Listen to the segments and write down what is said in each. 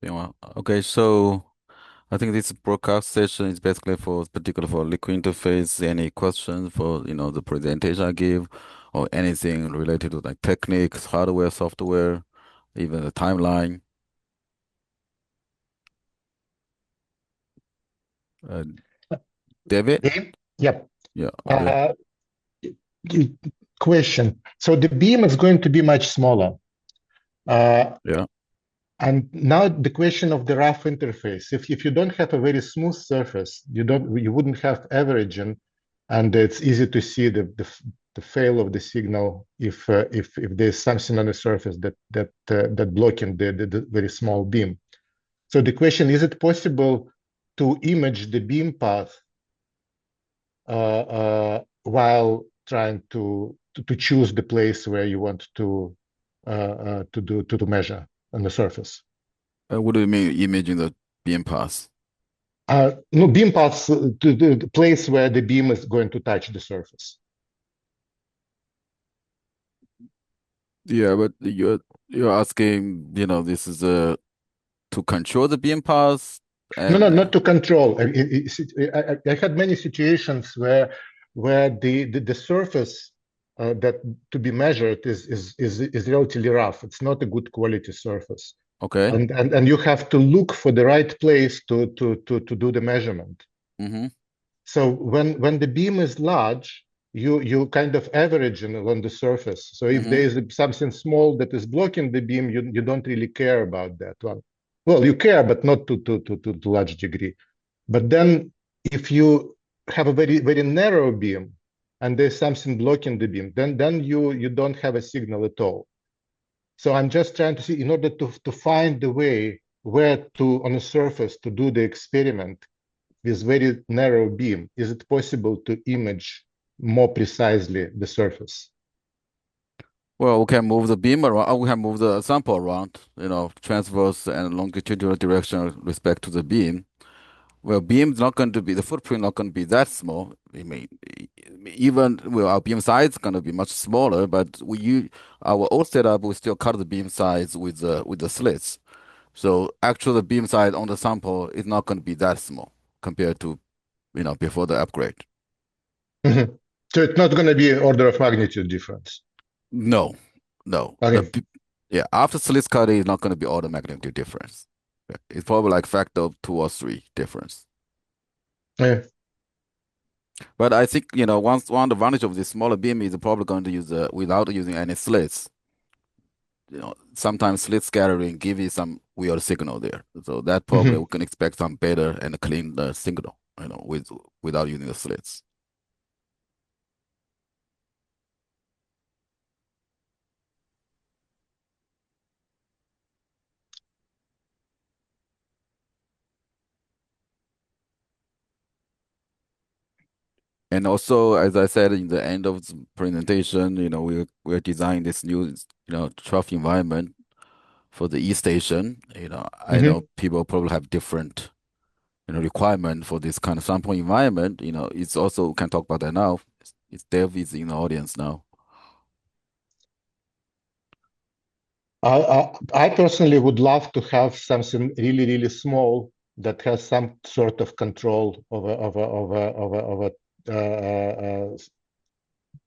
Okay, so I think this broadcast session is basically for particular for liquid interface. Any questions for the presentation I give, or anything related to like techniques, hardware, software, even the timeline. Uh, David? Okay. Yep. Yeah. Okay. Uh, Question. So the beam is going to be much smaller. Uh, Yeah. and now the question of the rough interface. If you don't have a very smooth surface, you wouldn't have averaging, and it's easy to see the fail of the signal if there's something on the surface that blocking the very small beam. So the question, is it possible to image the beam path while trying to choose the place where you want to measure on the surface. What do you mean imaging the beam path? No, beam paths to the place where the beam is going to touch the surface. Yeah, but you're asking, this is to control the beam path No, and no, not to control. I had many situations where the surface that to be measured is relatively rough. It's not a good quality surface. okay. And you have to look for the right place to do the measurement. Mm-hmm. So when the beam is large, you kind of average on the surface. So if there Mm-hmm. is something small that is blocking the beam, you don't really care about that one. Well, you care, but not to large degree. But then if you have a very narrow beam and there's something blocking the beam, then you don't have a signal at all. So I'm just trying to see, in order to find the way where to on a surface to do the experiment with very narrow beam, is it possible to image more precisely the surface? Well, we can move the beam around, we can move the sample around, transverse and longitudinal direction with respect to the beam. Well, beam's not going to be, the footprint not going to be that small. I mean, even, well, our beam size is going to be much smaller, but our old setup, we still cut the beam size with the slits. So actually the beam size on the sample is not going to be that small compared to, before the upgrade. Mhm. So it's not going to be order of magnitude difference. No, no. Okay. Yeah, after slit cutting, it's not going to be automatically difference. Yeah, it's probably like factor of two or three difference. Yeah. But I think, one advantage of this smaller beam is probably going to use without using any slits. Sometimes slit scattering give you some weird signal there. So that probably we Mhm. can expect some better and clean signal, without using the slits. And also, as I said in the end of the presentation, we're designing this new, trough environment for the E station. I know Mhm. people probably have different, requirement for this kind of sample environment. It's also we can talk about that now. It's Dev is in the audience now. I personally would love to have something really small that has some sort of control over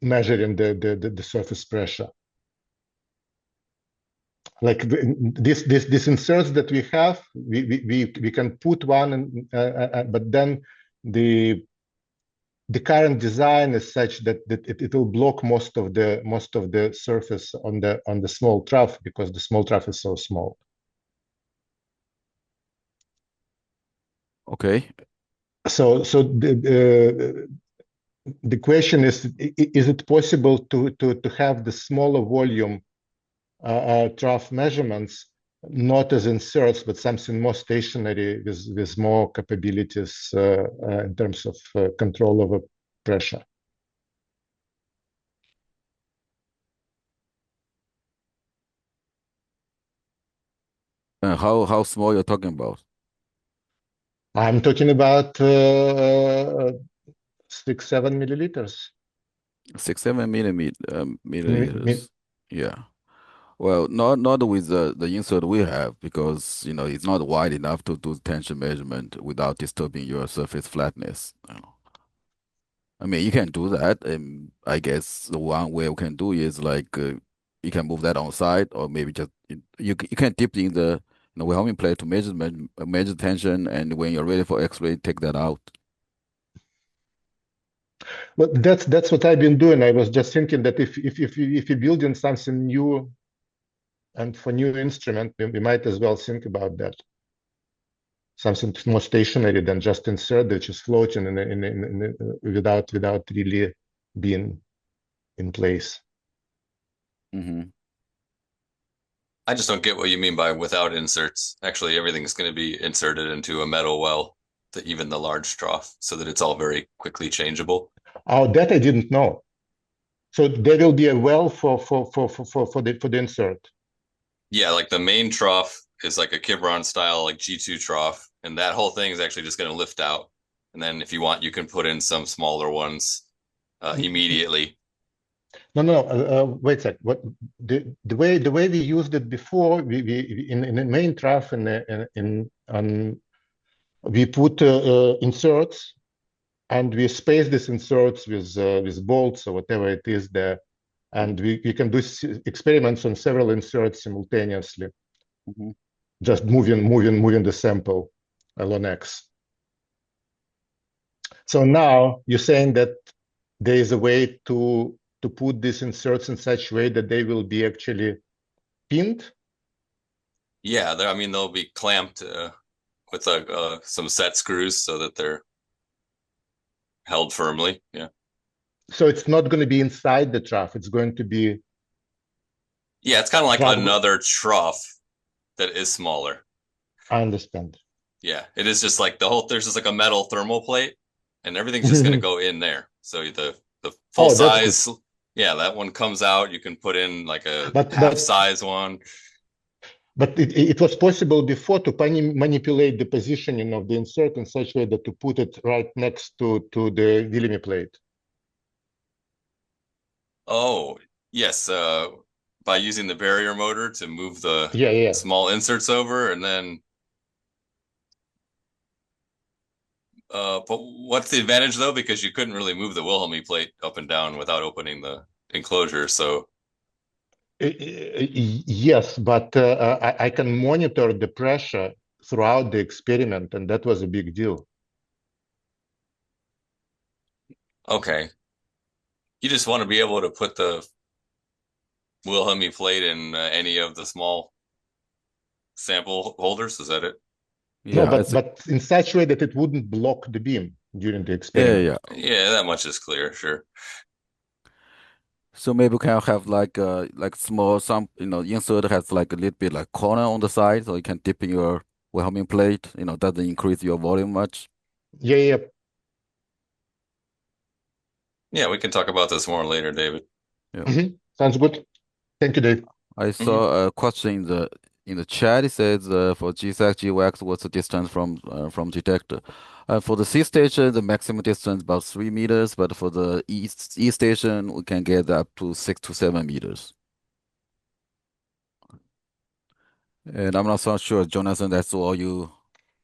measuring the surface pressure. Like this inserts that we have, we can put one, but then the the current design is such that it will block most of the surface on the small trough because the small trough is so small. Okay. So the question is it possible to have the smaller volume trough measurements not as inserts, but something more stationary with more capabilities in terms of control over pressure. How small you're talking about? I'm talking about 6, 7 milliliters. Six, 7 Mi- mi- milliliters. Yeah. Well, not with the insert we have because it's not wide enough to do tension measurement without disturbing your surface flatness. I mean, you can do that. And I guess the one way we can do is like you can move that on side, or maybe just you can dip in the Wyoming plate to measure tension, and when you're ready for X-ray, take that out. Well, that's what I've been doing. I was just thinking that if you're building something new and for new instrument, we might as well think about that. Something more stationary than just insert, which is floating without really being in place. Hmm. I just don't get what you mean by without inserts. Actually, everything's going to be inserted into a metal well, even the large trough, so that it's all very quickly changeable. Oh, that I didn't know. So there will be a well for the insert. Yeah, like the main trough is like a Kibron style, like G2 trough, and that whole thing is actually just going to lift out. And then if you want, you can put in some smaller ones immediately. No. Wait a sec. What the way we used it before? We in the main trough in on we put inserts and we space these inserts with bolts or whatever it is there, and we can do experiments on several inserts simultaneously, Hmm. just moving the sample along X. So now you're saying that there is a way to put these inserts in such a way that they will be actually pinned. Yeah, I mean they'll be clamped with some set screws so that they're held firmly. Yeah, So it's not going to be inside the trough. It's going to be yeah, it's kind of like trough. another trough that is smaller. I understand. Yeah, it is just like there's just like a metal thermal plate, and everything's just gonna go in there. So the full Oh, that's good. size, yeah, that one comes out. You can put in like a But half but size one. but it was possible before to manipulate the positioning of the insert in such a way that to put it right next to the Villamy plate. Oh, yes, by using the barrier motor to move the Yeah. small inserts over, and then but what's the advantage though? Because you couldn't really move the Wilhelmy plate up and down without opening the enclosure. So Yes, but I can monitor the pressure throughout the experiment, and that was a big deal. okay, you just want to be able to put the Wilhelmy plate in any of the small sample holders. Is that it? No, Yeah, but in such a way that it wouldn't block the beam during the experiment. yeah. Yeah, that much is clear. Sure. So maybe we can have like small some insert has like a little bit like corner on the side, so you can dip in your Wyoming plate. Doesn't increase your volume much. Yeah. Yeah, we can talk about this more later, David. Yeah. Sounds good. Thank you, Dave. I Hmm. saw a question in the chat. It says for GSAC, GWAX, what's the distance from detector? For the C station, the maximum distance about 3 meters, but for the E station, we can get up to 6 to 7 meters. And I'm not so sure, Jonathan, that's all you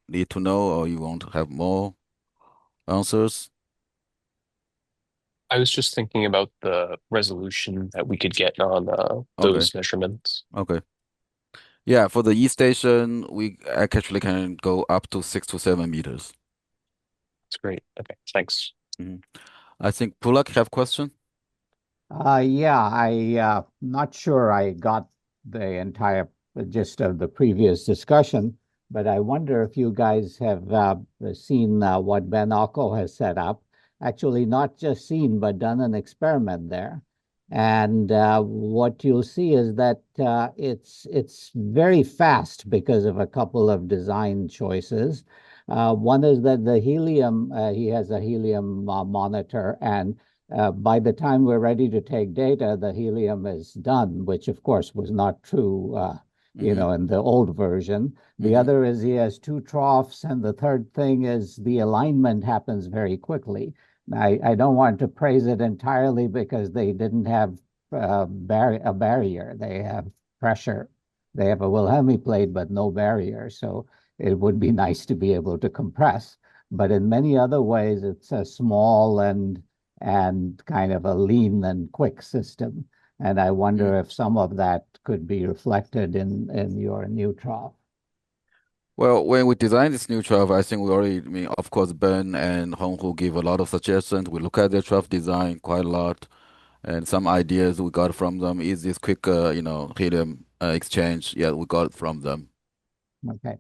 need to know, or you want to have more answers? I was just thinking about the resolution that we could get on Okay, those measurements. okay. Yeah, for the E station, we actually can go up to 6 to 7 meters. That's great. Okay, thanks. Mhm. I think Pulak have question. Yeah, not sure I got the entire gist of the previous discussion, but I wonder if you guys have seen what Ben Ockel has set up. Actually, not just seen, but done an experiment there. And what you'll see is that it's very fast because of a couple of design choices. One is that the helium, he has a helium monitor, and by the time we're ready to take data, the helium is done, which of course was not true, Mm-hmm. in the old version. The Mm-hmm. other is he has two troughs, and the third thing is the alignment happens very quickly. I don't want to praise it entirely because they didn't have a barrier. They have pressure. They have a Wilhelmy plate, but no barrier. So it would be nice to be able to compress. But in many other ways, it's a small and kind of a lean and quick system. And I wonder if some of that could be reflected in your new trough. Well, when we designed this new trough, I think we already, I mean, of course, Ben and Honghu give a lot of suggestions. We look at their trough design quite a lot, and some ideas we got from them is this quick, helium exchange. Yeah, we got it from them. Okay.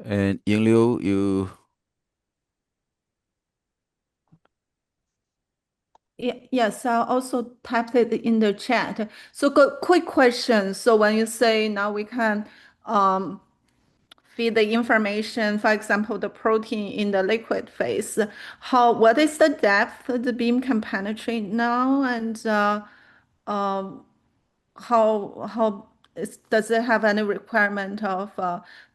And Yingliu, you, Yes, I also typed it in the chat. So quick question. So when you say now we can um, feed the information, for example, the protein in the liquid phase, what is the depth the beam can penetrate now? And um, does it have any requirement of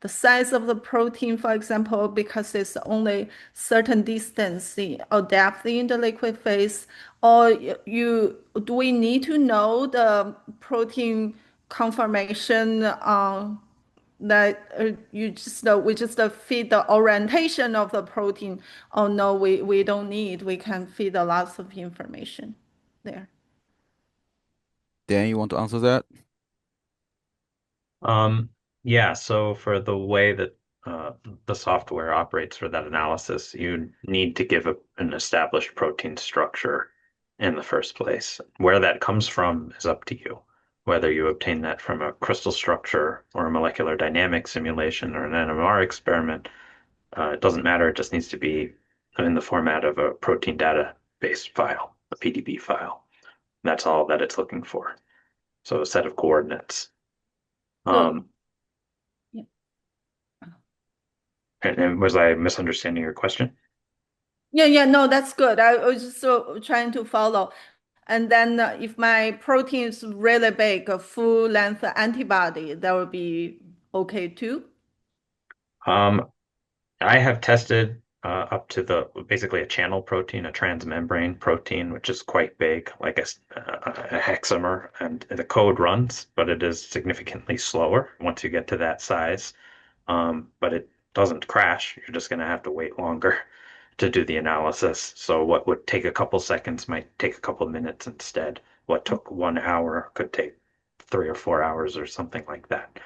the size of the protein, for example, because it's only certain distance or depth in the liquid phase, or do we need to know the protein conformation that we just feed the orientation of the protein? Oh no, we don't need. We can feed a lots of information there. Dan, you want to answer that? Um, yeah, so for the way that the software operates for that analysis, you need to give an established protein structure in the first place. Where that comes from is up to you. Whether you obtain that from a crystal structure or a molecular dynamics simulation or an NMR experiment, it doesn't matter. It just needs to be in the format of a protein database file, a PDB file. That's all that it's looking for. So a set of coordinates. So, yeah. And was I misunderstanding your question? Yeah, no, that's good. I was just trying to follow. And then if my protein is really big, a full length antibody, that would be okay too. Um, I have tested up to basically a channel protein, a transmembrane protein, which is quite big, like a hexamer, and the code runs, but it is significantly slower once you get to that size. But it doesn't crash. You're just going to have to wait longer to do the analysis. So what would take a couple seconds might take a couple minutes instead. What took 1 hour could take 3 or 4 hours or something like that,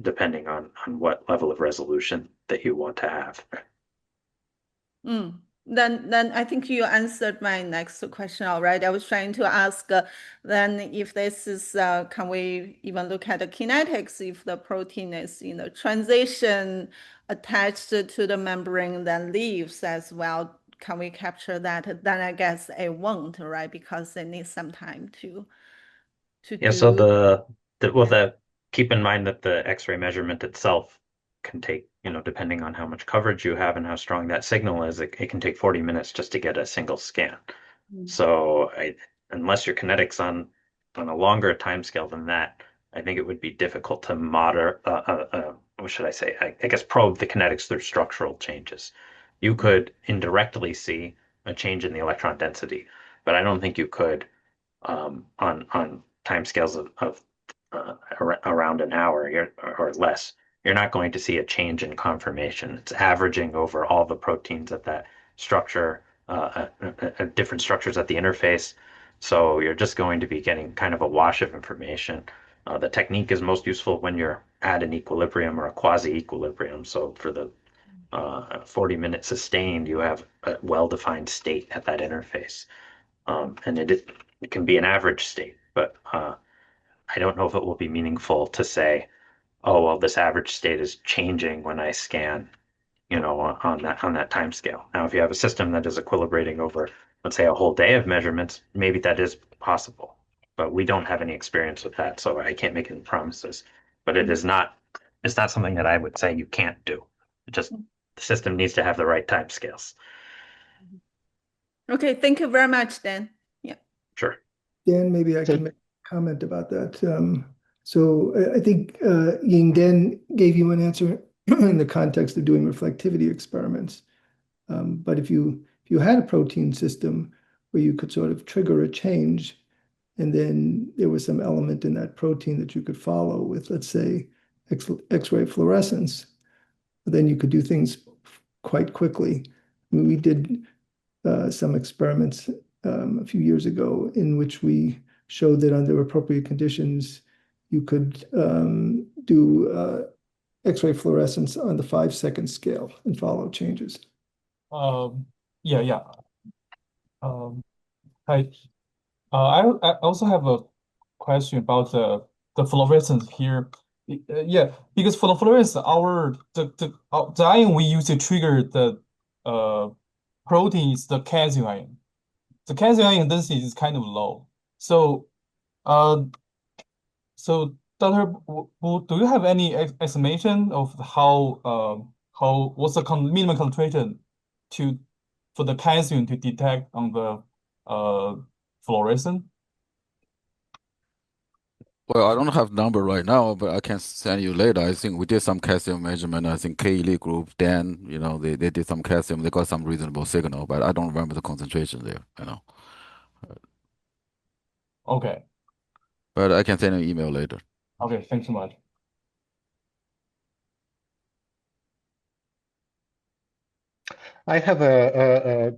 depending on what level of resolution that you want to have. Then I think you answered my next question already. I was trying to ask then if this is can we even look at the kinetics if the protein is in the transition attached to the membrane then leaves as well. Can we capture that? Then I guess it won't, right? Because it needs some time to Yeah, so do. the keep in mind that the X-ray measurement itself can take, depending on how much coverage you have and how strong that signal is, it can take 40 minutes just to get a single scan. So unless your kinetics on a longer time scale than that, I think it would be difficult to what should I say? I guess probe the kinetics through structural changes. You could indirectly see a change in the electron density, but I don't think you could on timescales of around an hour or less. You're not going to see a change in conformation. It's averaging over all the proteins at that structure, different structures at the interface. So you're just going to be getting kind of a wash of information. The technique is most useful when you're at an equilibrium or a quasi-equilibrium. So for the 40-minute sustained, you have a well-defined state at that interface. And it can be an average state, but I don't know if it will be meaningful to say, oh, well, this average state is changing when I scan, on that time scale. Now, if you have a system that is equilibrating over, let's say, a whole day of measurements, maybe that is possible. But we don't have any experience with that, so I can't make any promises. But it's not something that I would say you can't do. The system needs to have the right time scales. Okay, thank you very much, Dan. Yeah. Sure. Dan, maybe I can make a comment about that. So I think Ying Dan gave you an answer in the context of doing reflectivity experiments. But if you had a protein system where you could sort of trigger a change And then there was some element in that protein that you could follow with, let's say, X-ray fluorescence. But then you could do things quite quickly. I mean, we did some experiments a few years ago in which we showed that under appropriate conditions, you could do X-ray fluorescence on the 5-second scale and follow changes. Yeah. Um, I I also have a question about the fluorescence here. Yeah, because for the fluorescence, the ion we use to trigger the uh protein is the calcium ion. The calcium ion density is kind of low. So uh Dr. Do you have any estimation of how what's the minimum concentration to for the calcium to detect on the fluorescence? Well, I don't have number right now, but I can send you later. I think we did some calcium measurement. I think K Elite group, then, they did some calcium. They got some reasonable signal, but I don't remember the concentration there. Okay. But I can send you an email later. Okay, thanks so much. I have a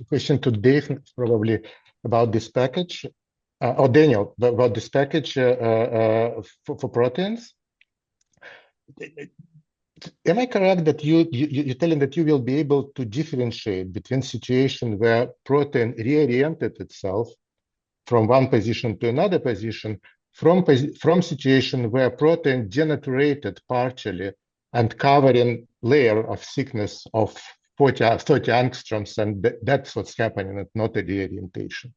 question to Dave probably about this package, or Daniel, about this package for proteins. Am I correct that you're telling that you will be able to differentiate between situation where protein reoriented itself from one position to another position from situation where protein denaturated partially and covering layer of thickness of 30 angstroms, and that's what's happening, and not a reorientation?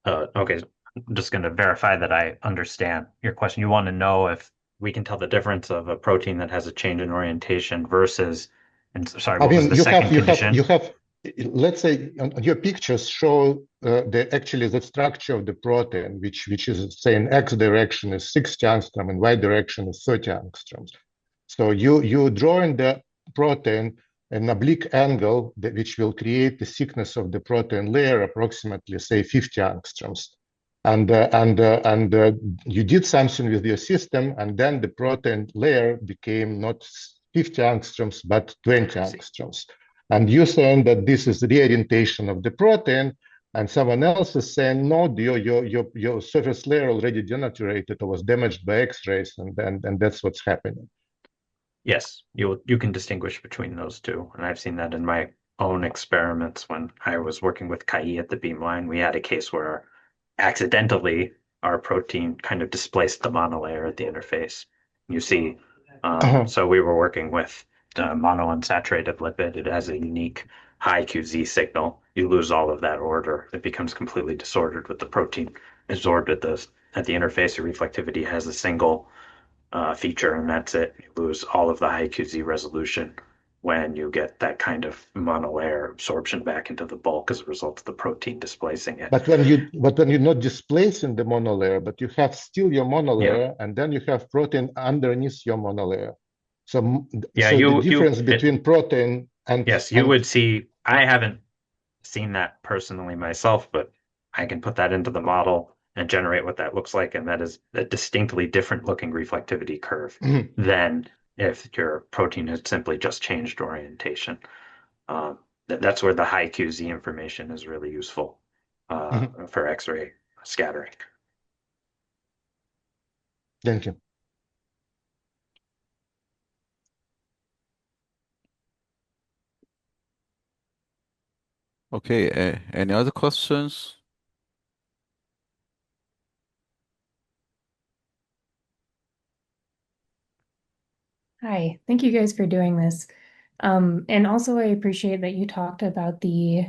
Okay, I'm just going to verify that I understand your question. You want to know if we can tell the difference of a protein that has a change in orientation versus, and sorry, I what was mean, the second condition? let's say on your pictures show actually the structure of the protein, which is saying X direction is 60 angstrom and Y direction is 30 angstroms. So you drawing the protein an oblique angle which will create the thickness of the protein layer approximately, say, 50 angstroms. And you did something with your system, and then the protein layer became not 50 angstroms but 20 angstroms. And you're saying that this is reorientation of the protein, and someone else is saying no, your surface layer already denaturated or was damaged by X-rays, and that's what's happening. Yes, you can distinguish between those two, and I've seen that in my own experiments when I was working with Kai at the beamline. We had a case where accidentally our protein kind of displaced the monolayer at the interface. You see, so we were working with the monounsaturated lipid. It has a unique high QZ signal. You lose all of that order. It becomes completely disordered with the protein absorbed at the interface. The reflectivity has a single feature, and that's it. You lose all of the high QZ resolution when you get that kind of monolayer absorption back into the bulk as a result of the protein displacing it. But when you're not displacing the monolayer, but you have still your monolayer, and then you have protein underneath your monolayer. So the difference between protein and yes, you would see. I haven't seen that personally myself, but I can put that into the model and generate what that looks like, and that is a distinctly different looking reflectivity curve than if your protein had simply just changed orientation. That's where the high QZ information is really useful for X-ray scattering. Thank you. Okay, any other questions? Hi, thank you guys for doing this. And also I appreciate that you talked about the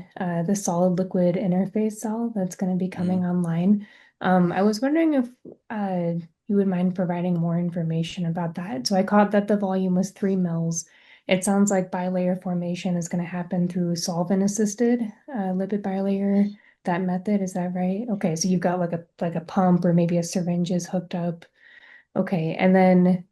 solid liquid interface cell that's going to be coming online. I was wondering if you would mind providing more information about that. So I caught that the volume was 3 mils. It sounds like bilayer formation is going to happen through solvent-assisted lipid bilayer, that method. Is that right? Okay, so you've got like a pump or maybe a syringe is hooked up. Okay, and then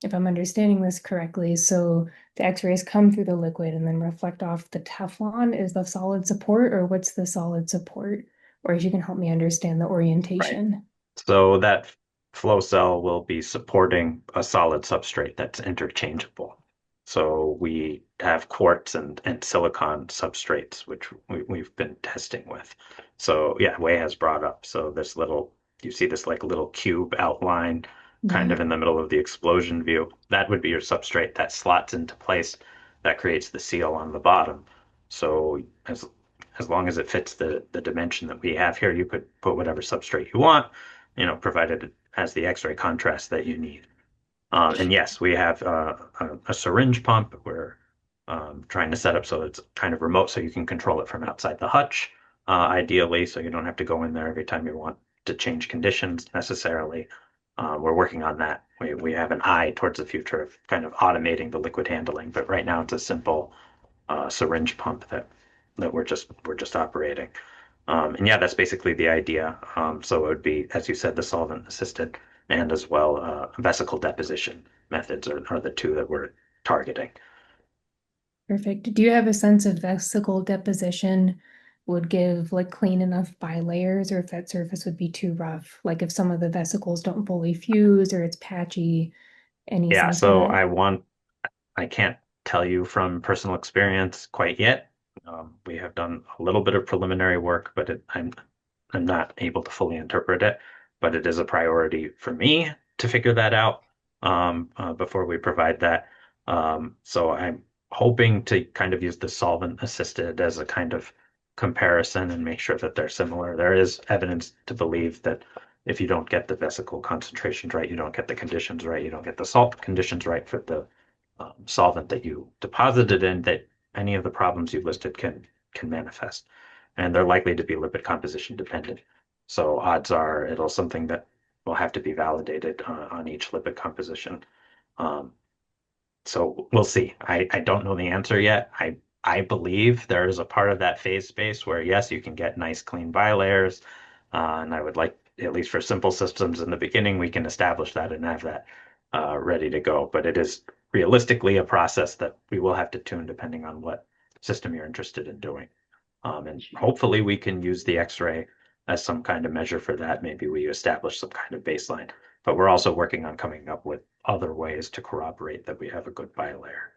if I'm understanding this correctly, so the X-rays come through the liquid and then reflect off the Teflon. Is the solid support, or what's the solid support or if you can help me understand the orientation. So that flow cell will be supporting a solid substrate that's interchangeable. So we have quartz and silicon substrates, which we've been testing with. So yeah, Wei has brought up. So this little, you see this like little cube outline kind Yeah. of in the middle of the explosion view. That would be your substrate that slots into place. That creates the seal on the bottom. So as long as it fits the dimension that we have here, you could put whatever substrate you want, provided it has the X-ray contrast that you need. And yes, we have a syringe pump. We're trying to set up so it's kind of remote, so you can control it from outside the hutch, ideally, so you don't have to go in there every time you want to change conditions necessarily. We're working on that. We have an eye towards the future of kind of automating the liquid handling, but right now it's a simple syringe pump that we're just operating. And yeah, that's basically the idea. So it would be, as you said, the solvent assisted and as well vesicle deposition methods are the two that we're targeting. Perfect. Do you have a sense of vesicle deposition would give like clean enough bilayers, or if that surface would be too rough? Like if some of the vesicles don't fully fuse or it's patchy, any Yeah, sense for so that? I can't tell you from personal experience quite yet. We have done a little bit of preliminary work, but I'm not able to fully interpret it. But it is a priority for me to figure that out before we provide that. So I'm hoping to kind of use the solvent assisted as a kind of comparison and make sure that they're similar. There is evidence to believe that if you don't get the vesicle concentrations right, you don't get the conditions right, you don't get the salt conditions right for the solvent that you deposited in, that any of the problems you listed can manifest, and they're likely to be lipid composition dependent. So odds are it'll something that will have to be validated on each lipid composition. Um, so we'll see. I don't know the answer yet. I believe there is a part of that phase space where yes, you can get nice clean bilayers, and I would like, at least for simple systems in the beginning, we can establish that and have that ready to go. But it is realistically a process that we will have to tune depending on what system you're interested in doing. And hopefully we can use the X-ray as some kind of measure for that. Maybe we establish some kind of baseline, but we're also working on coming up with other ways to corroborate that we have a good bilayer.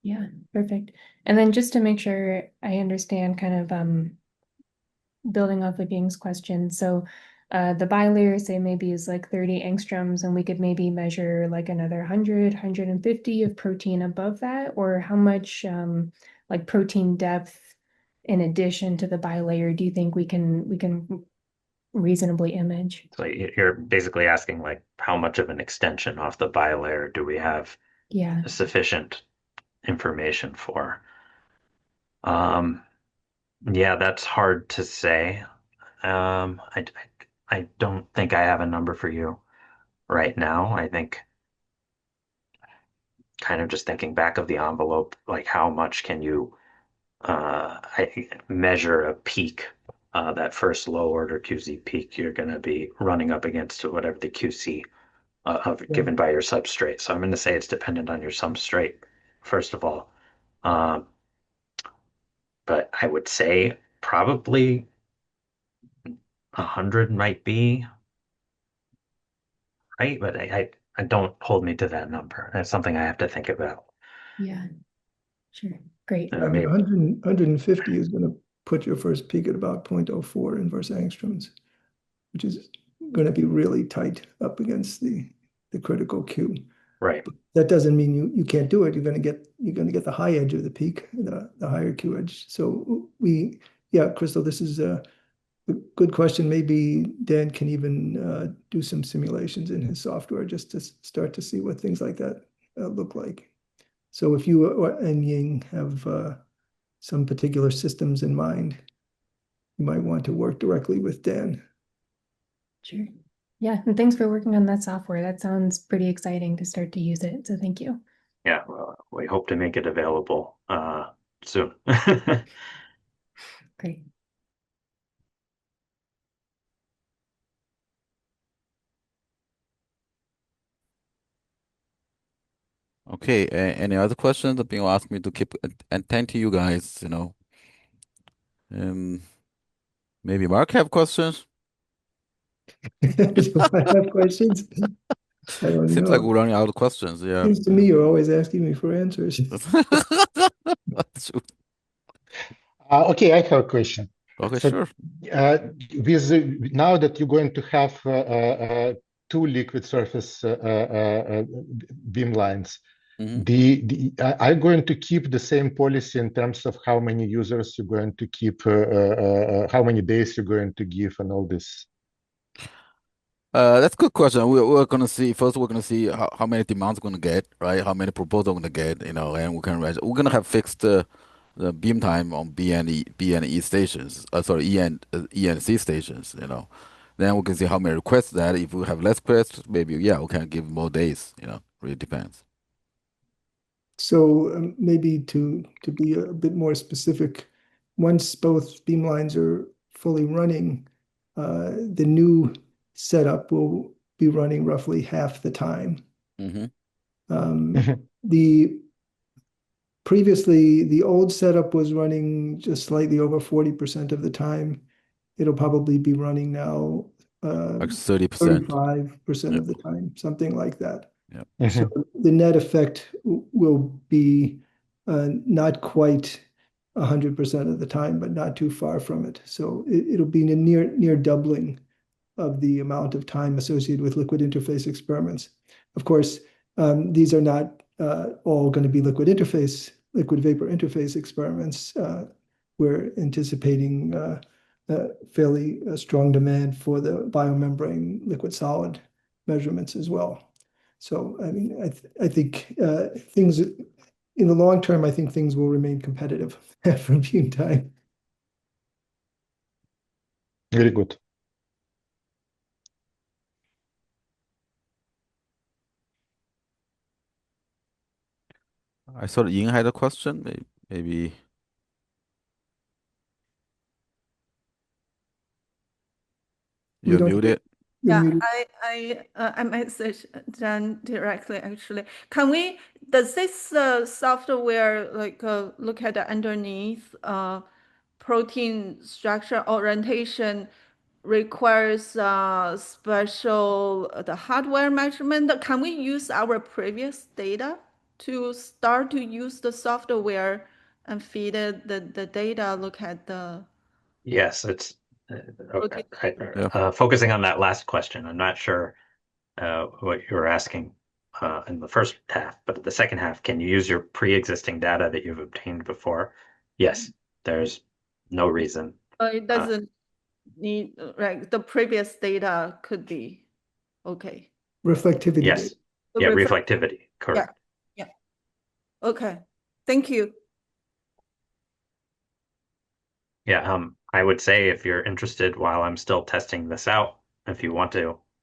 Yeah, perfect. And then just to make sure I understand kind of building off of Ying's question. So the bilayer say maybe is like 30 angstroms, and we could maybe measure like another 100, 150 of protein above that, or how much like protein depth in addition to the bilayer do you think we can reasonably image? So you're basically asking like how much of an extension off the bilayer do we have Yeah. sufficient information for? Um, yeah, that's hard to say. I don't think I have a number for you right now. I think kind of just thinking back of the envelope, like how much can you measure a peak, that first low order QC peak, you're going to be running up against whatever the QC Yeah. given by your substrate. So I'm going to say it's dependent on your substrate, first of all. Um, but I would say probably 100 might be right, but I don't hold me to that number. That's something I have to think about. Yeah, sure. Great. I mean, 150 is going to put your first peak at about 0.04 inverse angstroms, which is going to be really tight up against the critical Q. Right. But that doesn't mean you can't do it. You're going to get the high edge of the peak, the higher Q edge. So yeah, Crystal, this is a good question. Maybe Dan can even do some simulations in his software just to start to see what things like that look like. So if you and Ying have some particular systems in mind, you might want to work directly with Dan. Sure. Yeah, and thanks for working on that software. That sounds pretty exciting to start to use it. So thank you. Yeah, well, we hope to make it available soon. Great. Okay, any other questions that being asked me to keep and thank you guys, Um, Maybe Mark have questions? Do I have questions? I don't Seems like know. we're running out of questions. Yeah. Seems to me you're always asking me for answers. That's true. Okay, I have a question. Okay, So, sure. with now that you're going to have two liquid surface beam lines, Hmm. are you going to keep the same policy in terms of how many users you're going to keep, how many days you're going to give, and all this? That's a good question. We're gonna see first. We're gonna see how many demands we're gonna get, right? How many proposals we're gonna get, and we're gonna have fixed the beam time on B and E stations. Sorry, E and C stations. Then we can see how many requests that. If we have less requests, maybe we can give more days. Really depends. So maybe to be a bit more specific, once both beamlines are fully running, the new setup will be running roughly half the time. Hmm. The previously the old setup was running just slightly over 40% of the time. It'll probably be running now Like 30%. 35% Yeah, of the time, something like that. yeah. So the net effect will be not quite 100% of the time, but not too far from it. So it'll be a near doubling of the amount of time associated with liquid interface experiments. Of course, these are not all going to be liquid vapor interface experiments. We're anticipating fairly strong demand for the biomembrane liquid solid measurements as well. So, I mean, I think things in the long term, I think things will remain competitive for beam time. Very good. I thought Ying had a question. Maybe We you're don't. muted. You're Yeah, muted. I messaged Jen directly actually. Does this software like look at the underneath protein structure orientation requires special the hardware measurement? Can we use our previous data to start to use the software and feed it the data, look at the Yes, it's protein? Yeah. focusing on that last question. I'm not sure what you were asking in the first half, but the second half, can you use your pre-existing data that you've obtained before? Yes, there's no reason. It doesn't need, like, the previous data could be okay. Reflectivity Yes, data. The yeah, reflex- reflectivity, Yeah, correct. yeah. Okay. Thank you. Yeah, I would say if you're interested while I'm still testing this out, if you want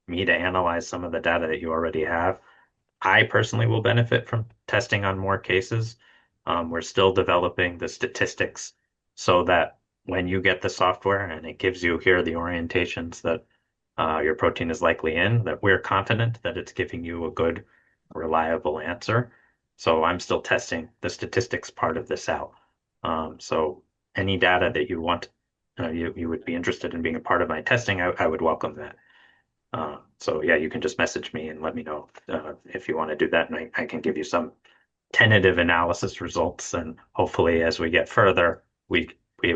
me to analyze some of the data that you already have, I personally will benefit from testing on more cases. We're still developing the statistics so that when you get the software and it gives you here the orientations that your protein is likely in, that we're confident that it's giving you a good, reliable answer. So I'm still testing the statistics part of this out. So any data that you want, you would be interested in being a part of my testing, I would welcome that. So yeah, you can just message me and let me know if you want to do that, and I can give you some tentative analysis results, and hopefully, as we get further, we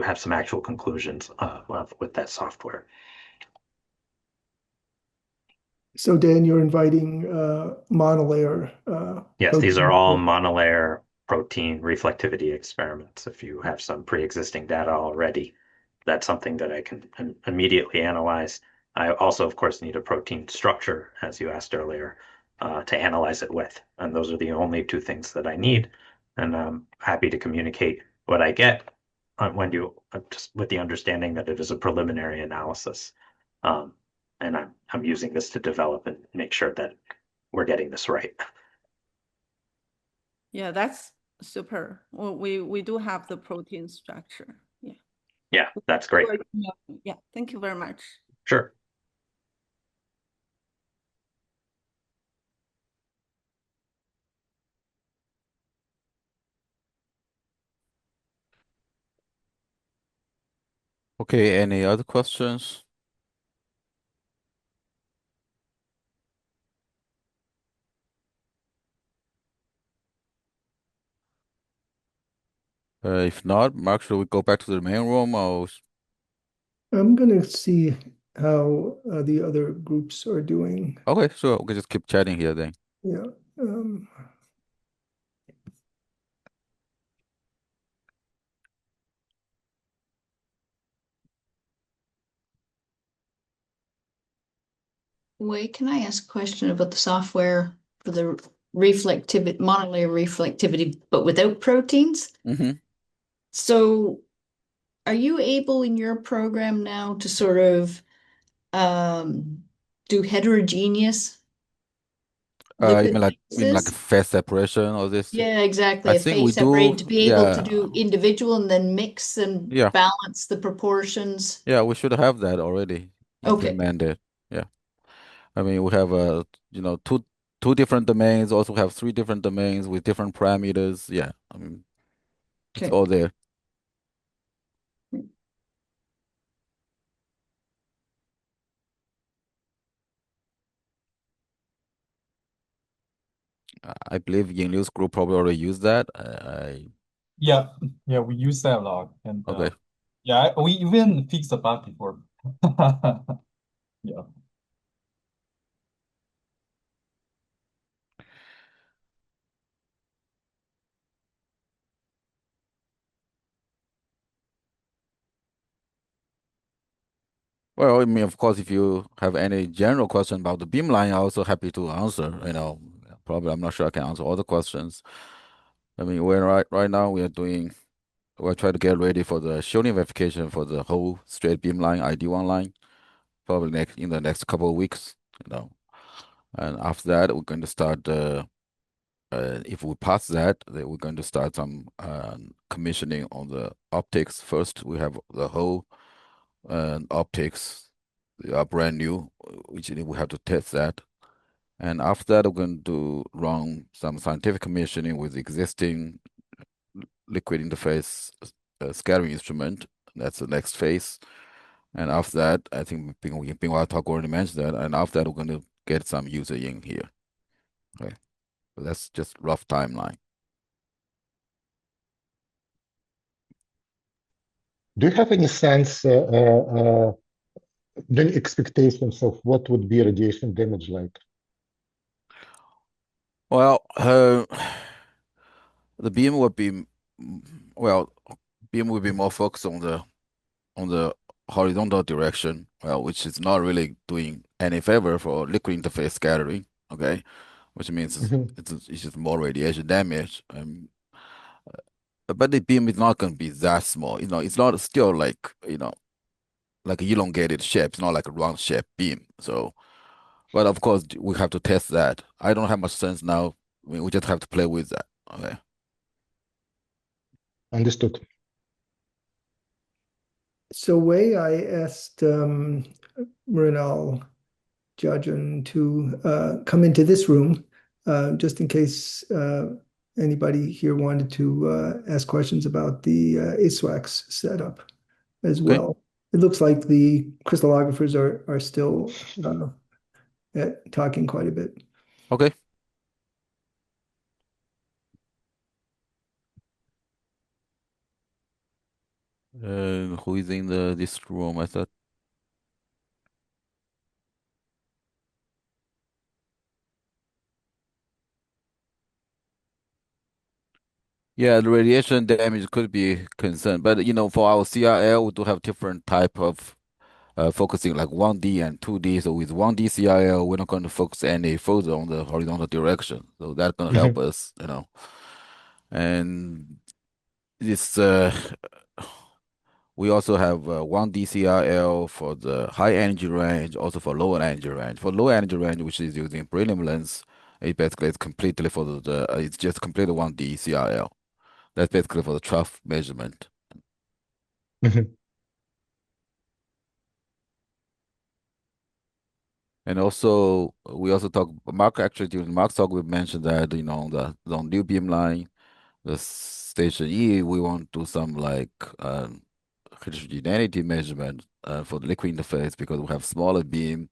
have some actual conclusions with that software. So Dan, you're inviting monolayer Yes, these are protein. all monolayer protein reflectivity experiments. If you have some pre-existing data already, that's something that I can immediately analyze. I also, of course, need a protein structure, as you asked earlier, to analyze it with. And those are the only two things that I need. And I'm happy to communicate what I get when you just with the understanding that it is a preliminary analysis. Um, and I'm using this to develop and make sure that we're getting this right. Yeah, that's super. Well, we do have the protein structure. Yeah. Yeah, that's great. Yeah, thank you very much. Sure. Okay, any other questions? If not, Mark, should we go back to the main room or I'm gonna see how the other groups are doing. okay, sure, we can just keep chatting here then. Yeah. Um, Wait, can I ask a question about the software for the reflectivity, monolayer reflectivity, but without proteins? Mm-hmm. So are you able in your program now to sort of do heterogeneous lipid You mean like a analysis? phase separation or this? Yeah, exactly. I A think we phase do, separated to be able to yeah, do individual and then mix and yeah, balance the proportions. yeah, we should have that already Okay. implemented. Yeah. I mean, we have two different domains, also have three different domains with different parameters. Yeah, I mean, it's Okay. all there. I believe Yingliu's group probably already used that. Yeah, yeah, we use that a lot, and Okay. yeah, we even fixed the bug before. Yeah. Well, I mean, of course, if you have any general question about the beamline, I'm also happy to answer. Probably I'm not sure I can answer all the questions. I mean, we're right now we're trying to get ready for the shielding verification for the whole straight beamline ID1 line, probably next in the next couple of weeks. You know, and after that, we're going to start. If we pass that, then we're going to start some commissioning on the optics first. We have the whole optics, they are brand new, which we have to test that. And after that, we're going to run some scientific commissioning with existing liquid interface scattering instrument. That's the next phase. And after that, I think Bingwa Talk already mentioned that. And after that, we're going to get some user in here. Okay, so that's just rough timeline. Do you have any sense, any expectations of what would be radiation damage like? Well, the beam would be well, beam would be more focused on the horizontal direction, well, which is not really doing any favor for liquid interface scattering. Okay, which means Mhm. it's just more radiation damage. But the beam is not going to be that small. It's not still like an elongated shape. It's not like a round shape beam. So, but of course, we have to test that. I don't have much sense now. I mean, we just have to play with that. Okay. Understood. so Wei, I asked Mrinal Jajan to come into this room just in case anybody here wanted to ask questions about the ISWAX setup as Okay. well. It looks like the crystallographers are still talking quite a bit. Okay. Who is in this room? I thought. Yeah, the radiation damage could be a concern, but for our CRL, we do have different type of focusing like 1D and 2D. So with 1D CRL, we're not going to focus any further on the horizontal direction. So that's going to help Mhm. us. And this we also have 1D CRL for the high energy range, also for low energy range. For low energy range, which is using beryllium lens, it basically is completely for it's just completely 1D CRL. That's basically for the trough measurement. Mhm. And also, we also talk, Mark actually, during Mark's talk, we mentioned that, the new beam line, the station E, we want to do some like heterogeneity measurement for the liquid interface because we have smaller beam.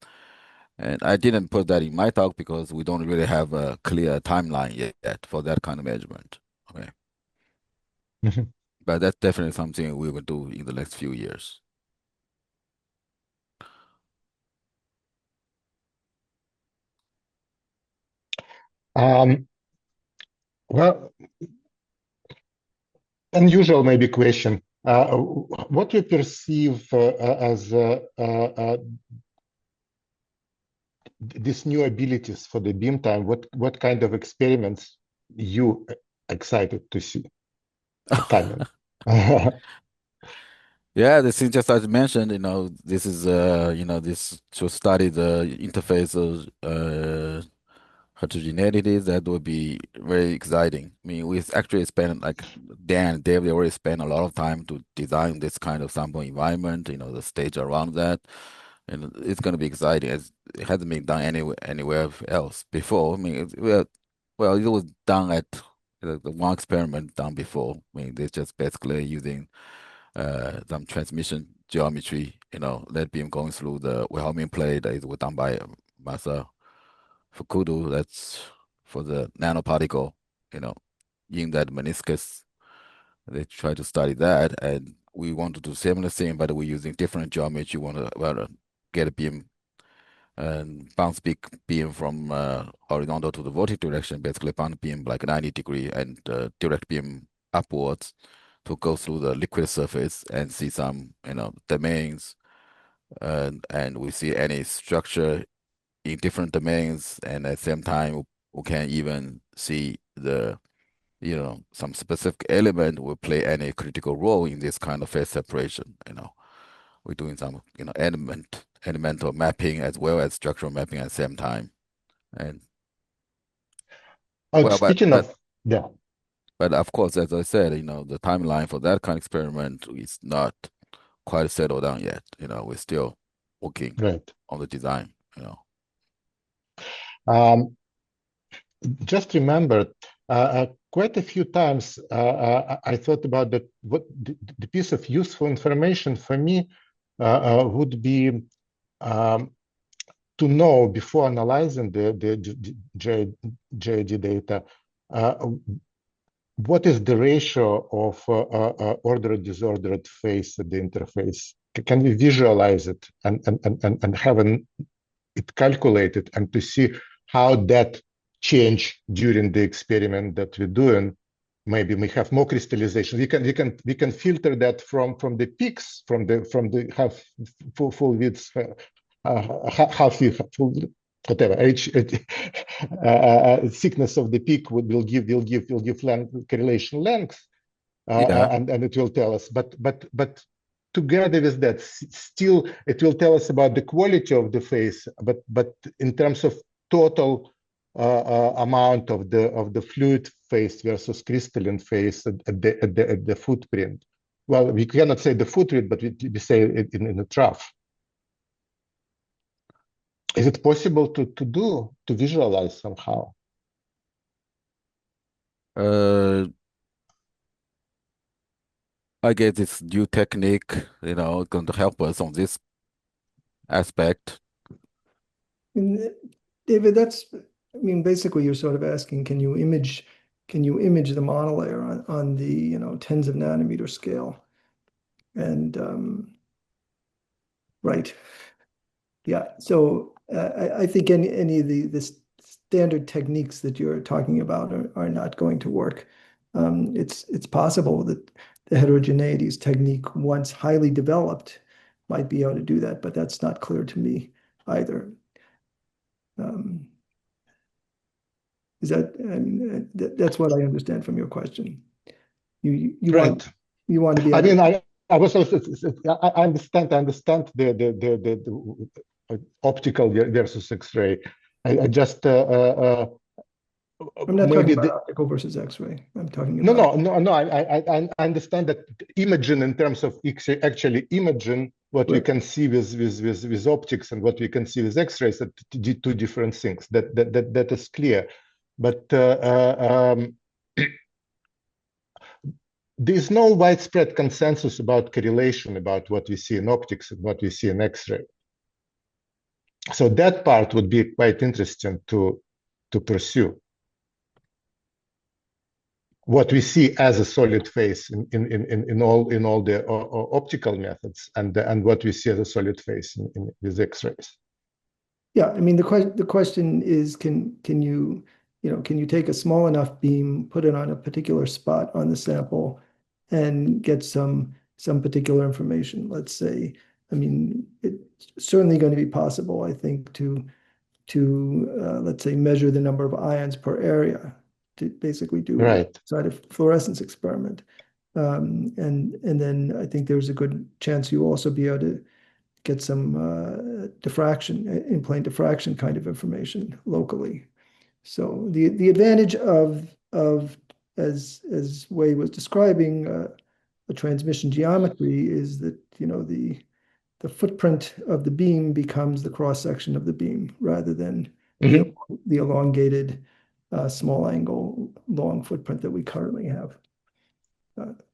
And I didn't put that in my talk because we don't really have a clear timeline yet for that kind of measurement. Okay. But that's definitely something we will do in the next few years. Well, unusual maybe question. What you perceive as these new abilities for the beam time? What kind of experiments you excited to see? Timing. Yeah, this is just as mentioned, this is this to study the interface of heterogeneity. That would be very exciting. I mean, we actually spent like Dan and Dave, they already spent a lot of time to design this kind of sample environment, the stage around that. And it's going to be exciting as it hasn't been done anywhere else before. I mean, well, it was done at the one experiment done before. I mean, they're just basically using some transmission geometry, lead beam going through the Wilhelmine plate that was done by Masa Fukuda. That's for the nanoparticle, in that meniscus. They try to study that, and we want to do similar thing, but we're using different geometry. We want to get a beam and bounce beam from horizontal to the vertical direction, basically bounce beam like 90-degree and direct beam upwards to go through the liquid surface and see some, domains, and we see any structure in different domains, and at the same time we can even see some specific element will play any critical role in this kind of phase separation. We're doing some, elemental mapping as well as structural mapping at the same time. And well, Speaking of, yeah. But of course, as I said, the timeline for that kind of experiment is not quite settled down yet. We're still working on the design, Just remembered quite a few times I thought about that. What the piece of useful information for me would be to know before analyzing the JID data what is the ratio of ordered disordered phase at the interface. Can we visualize it and have it calculated and to see how that change during the experiment that we're doing? Maybe we have more crystallization. We can filter that from the peaks, from the half full width, half full, whatever thickness of the peak will give correlation length, and it will tell us. But together with that, still it will tell us about the quality of the phase. But in terms of total amount of the fluid phase versus crystalline phase at the footprint. Well, we cannot say the footprint, but we say it in the trough. Is it possible to visualize somehow? I guess this new technique, going to help us on this aspect. David, basically you're sort of asking, can you image the monolayer on the tens of nanometer scale? And right. Yeah. So I think any of the standard techniques that you're talking about are not going to work. It's possible that the heterogeneities technique, once highly developed, might be able to do that, but that's not clear to me either. Is that that's what I understand from your question? You want to be. I mean, I was also, I understand the optical versus X-ray. I just I'm not talking about optical versus X-ray. I'm talking about no. I understand that imaging in terms of actually imaging what we can see with optics and what we can see with X-rays are two different things. That is clear. But there's no widespread consensus about correlation about what we see in optics and what we see in X-ray. So that part would be quite interesting to pursue. What we see as a solid phase in all the optical methods, and what we see as a solid phase in with X-rays. Yeah, I mean the question is, can you take a small enough beam, put it on a particular spot on the sample, and get some particular information? Let's say, I mean, it's certainly going to be possible, I think, to let's say measure the number of ions per area, to basically do Right. side of fluorescence experiment. And then I think there's a good chance you also be able to get some diffraction, in-plane diffraction kind of information locally. So the advantage of as Wei was describing a transmission geometry is that the footprint of the beam becomes the cross section of the beam rather than the elongated small angle long footprint that we currently have.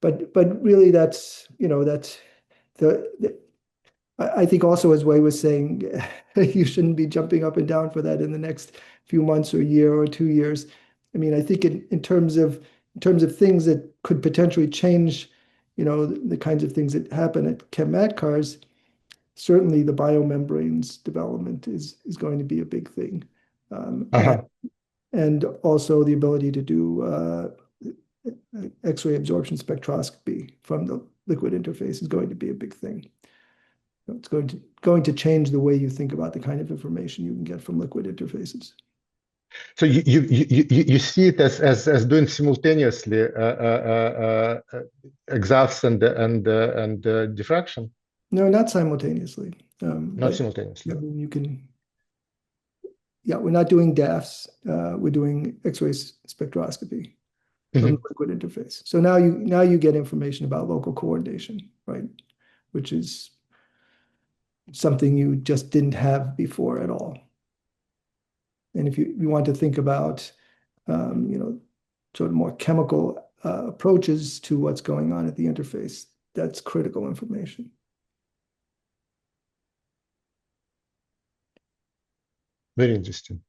But really that's I think also, as Wei was saying, you shouldn't be jumping up and down for that in the next few months or year or 2 years. I mean, I think in terms of things that could potentially change, the kinds of things that happen at ChemMatCARS, certainly the biomembranes development is going to be a big thing. And also the ability to do X-ray absorption spectroscopy from the liquid interface is going to be a big thing. It's going to change the way you think about the kind of information you can get from liquid interfaces. So you see it as doing simultaneously exhaust and diffraction? No, not simultaneously. Not simultaneously. I mean, you can. Yeah, we're not doing DAFs. We're doing X-ray spectroscopy from the liquid interface. So now you get information about local coordination, right? Which is something you just didn't have before at all. And if you want to think about, sort of more chemical approaches to what's going on at the interface, that's critical information. Very interesting.